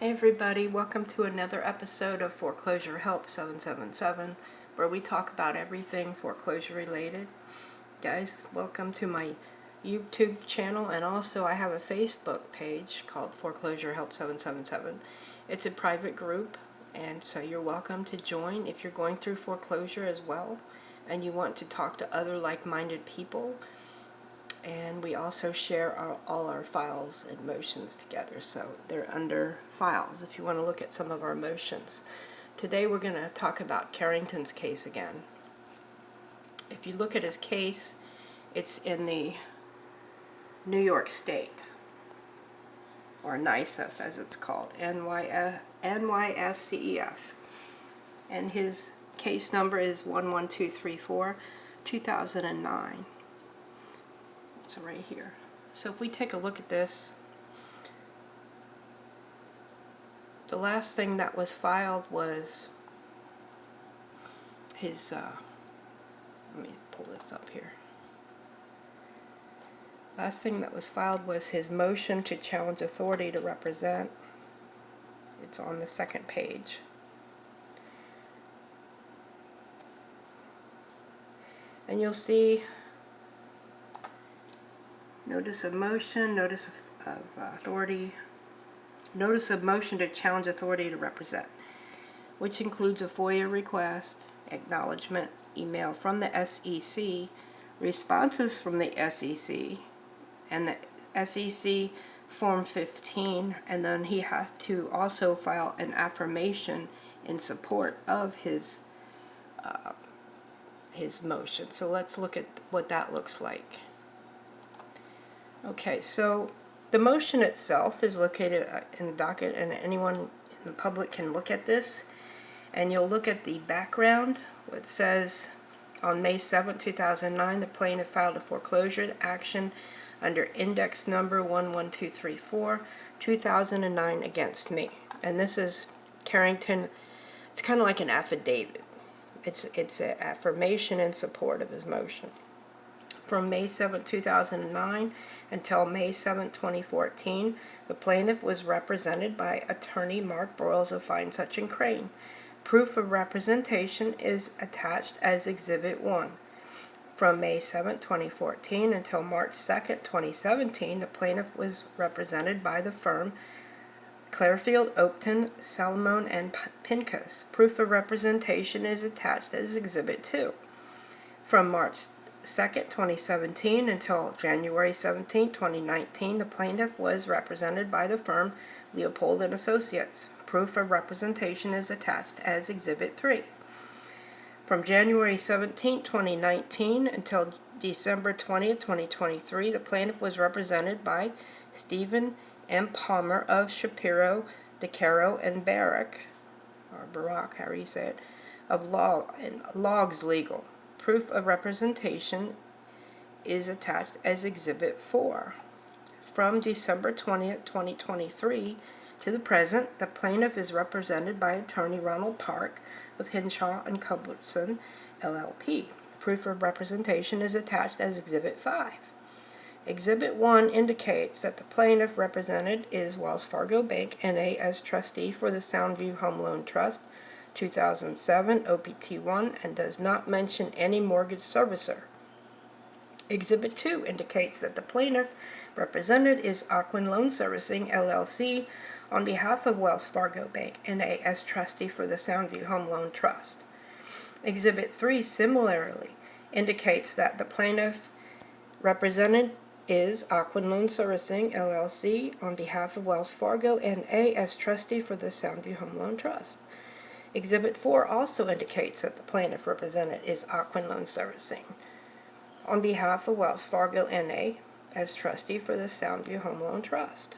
Hey everybody, welcome to another episode of Foreclosure Help 777, where we talk about everything foreclosure related. Guys, welcome to my YouTube channel, and also I have a Facebook page called Foreclosure Help 777. It's a private group, and so you're welcome to join if you're going through foreclosure as well, and you want to talk to other like-minded people. And we also share all our files and motions together, so they're under files if you want to look at some of our motions. Today we're going to talk about Carrington's case again. If you look at his case, it's in the New York State, or NYSEF as it's called, NYSCEF. And his case number is 11234, 2009. So right here. So if we take a look at this, the last thing that was filed was his, let me pull this up here. Last thing that was filed was his motion to challenge authority to represent. It's on the second page. And you'll see notice of motion, notice of authority, notice of motion to challenge authority to represent, which includes a FOIA request, acknowledgement, email from the SEC, responses from the SEC, and the SEC Form 15, and then he has to also file an affirmation in support of his motion. So let's look at what that looks like. Okay, so the motion itself is located in the docket, and anyone in the public can look at this. And you'll look at the background. It says, on May 7, 2009, the plaintiff filed a foreclosure action under index number 11234, 2009 against me. And this is Carrington. It's kind of like an affidavit. It's an affirmation in support of his motion. From May 7, 2009 until May 7, 2014, the plaintiff was represented by attorney Mark Broyles of Fine Such and Crane. Proof of representation is attached as Exhibit 1. From May 7, 2014 until March 2, 2017, the plaintiff was represented by the firm Clearfield, Oakton, Salomon, and Pincus. Proof of representation is attached as Exhibit 2. From March 2nd, 2017 until January 17, 2019, the plaintiff was represented by the firm Leopold & Associates. Proof of representation is attached as Exhibit 3. From January 17, 2019 until December 20, 2023, the plaintiff was represented by Stephen M. Palmer of Shapiro, DeCaro, and Barak, or Barak, however you say it, of Logs Legal. Proof of representation is attached as Exhibit 4. From December 20th, 2023 to the present, the plaintiff is represented by attorney Ronald Park of Hinshaw and Culbertson, LLP. Proof of representation is attached as Exhibit 5. Exhibit 1 indicates that the plaintiff represented is Wells Fargo Bank, N.A. as trustee for the Soundview Home Loan Trust, 2007 OPT1, and does not mention any mortgage servicer. Exhibit 2 indicates that the plaintiff represented is Aquin Loan Servicing, LLC, on behalf of Wells Fargo Bank, N.A. as trustee for the Soundview Home Loan Trust. Exhibit 3 similarly indicates that the plaintiff represented is Aquin Loan Servicing, LLC, on behalf of Wells Fargo, N.A. as trustee for the Soundview Home Loan Trust. Exhibit 4 also indicates that the plaintiff represented is Aquin Loan Servicing, on behalf of Wells Fargo, N.A. as trustee for the Soundview Home Loan Trust.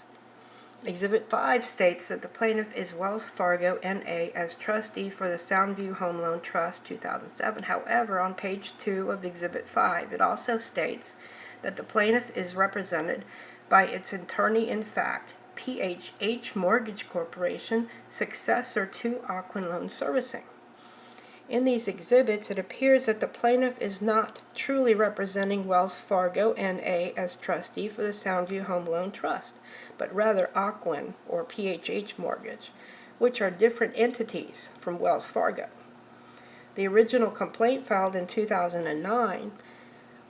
Exhibit 5 states that the plaintiff is Wells Fargo, N.A. as trustee for the Soundview Home Loan Trust, 2007. However, on page 2 of Exhibit 5, it also states that the plaintiff is represented by its attorney-in-fact, PHH Mortgage Corporation, successor to Aquin Loan Servicing. In these exhibits, it appears that the plaintiff is not truly representing Wells Fargo N.A. as trustee for the Soundview Home Loan Trust, but rather Ocwen or PHH Mortgage, which are different entities from Wells Fargo. The original complaint filed in 2009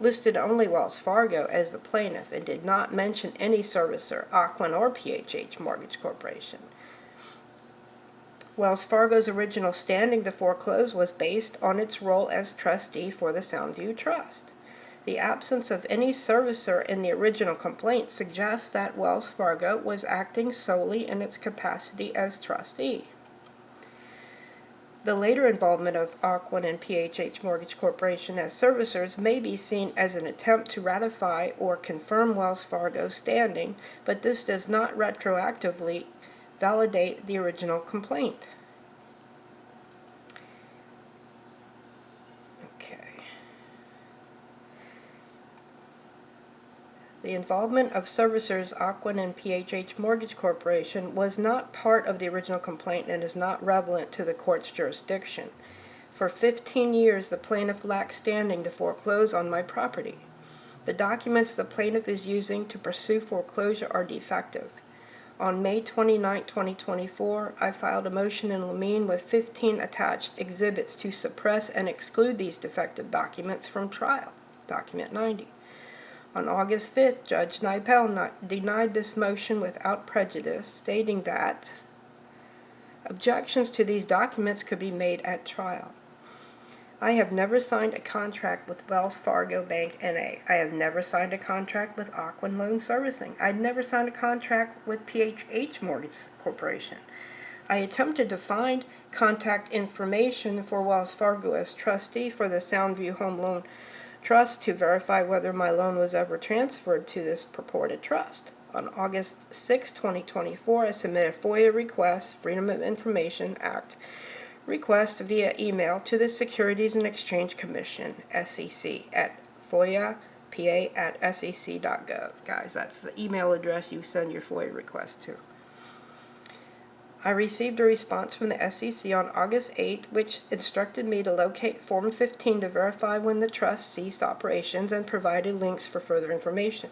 listed only Wells Fargo as the plaintiff and did not mention any servicer, Ocwen or PHH Mortgage Corporation. Wells Fargo's original standing to foreclose was based on its role as trustee for the Soundview Trust. The absence of any servicer in the original complaint suggests that Wells Fargo was acting solely in its capacity as trustee. The later involvement of Ocwen and PHH Mortgage Corporation as servicers may be seen as an attempt to ratify or confirm Wells Fargo's standing, but this does not retroactively validate the original complaint. The involvement of servicers Ocwen and PHH Mortgage Corporation was not part of the original complaint and is not relevant to the court's jurisdiction. For 15 years, the plaintiff lacked standing to foreclose on my property. The documents the plaintiff is using to pursue foreclosure are defective. On May 29, 2024, I filed a motion in Lamine with 15 attached exhibits to suppress and exclude these defective documents from trial, Document 90. On August 5th, Judge Nipel denied this motion without prejudice, stating that objections to these documents could be made at trial. I have never signed a contract with Wells Fargo Bank N.A. I have never signed a contract with Ocwen Loan Servicing. I've never signed a contract with PHH Mortgage Corporation. I attempted to find contact information for Wells Fargo as trustee for the Soundview Home Loan Trust to verify whether my loan was ever transferred to this purported trust. On August 6, 2024, I submitted a FOIA request, Freedom of Information Act request via email to the Securities and Exchange Commission, SEC, at foiapa@sec.gov. Guys, that's the email address you send your FOIA request to. I received a response from the SEC on August 8, which instructed me to locate Form 15 to verify when the trust ceased operations and provided links for further information.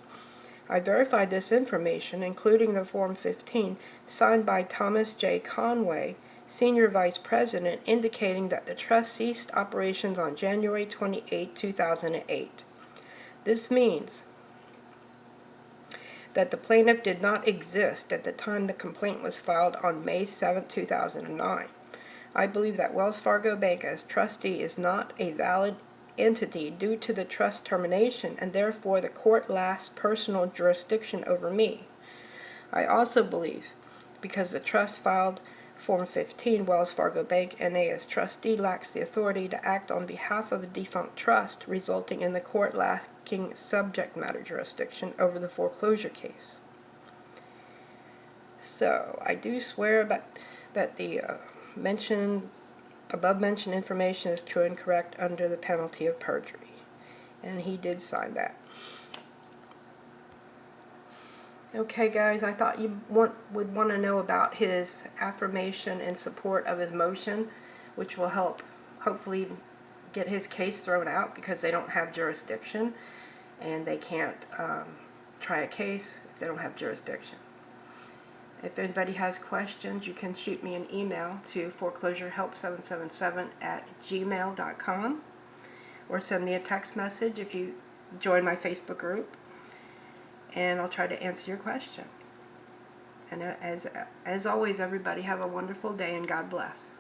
I verified this information, including the Form 15, signed by Thomas J. Conway, Senior Vice President, indicating that the trust ceased operations on January 28, 2008. This means that the plaintiff did not exist at the time the complaint was filed on May 7, 2009. I believe that Wells Fargo Bank as trustee is not a valid entity due to the trust termination, and therefore the court lacks personal jurisdiction over me. I also believe, because the trust filed Form 15, Wells Fargo Bank N.A. as trustee lacks the authority to act on behalf of a defunct trust, resulting in the court lacking subject matter jurisdiction over the foreclosure case. So, I do swear that the above-mentioned information is true and correct under the penalty of perjury. And he did sign that. Okay, guys, I thought you would want to know about his affirmation in support of his motion, which will help, hopefully, get his case thrown out because they don't have jurisdiction, and they can't try a case if they don't have jurisdiction. If anybody has questions, you can shoot me an email to foreclosurehelp777@gmail.com, or send me a text message if you join my Facebook group, and I'll try to answer your question. And as always, everybody have a wonderful day, and God bless.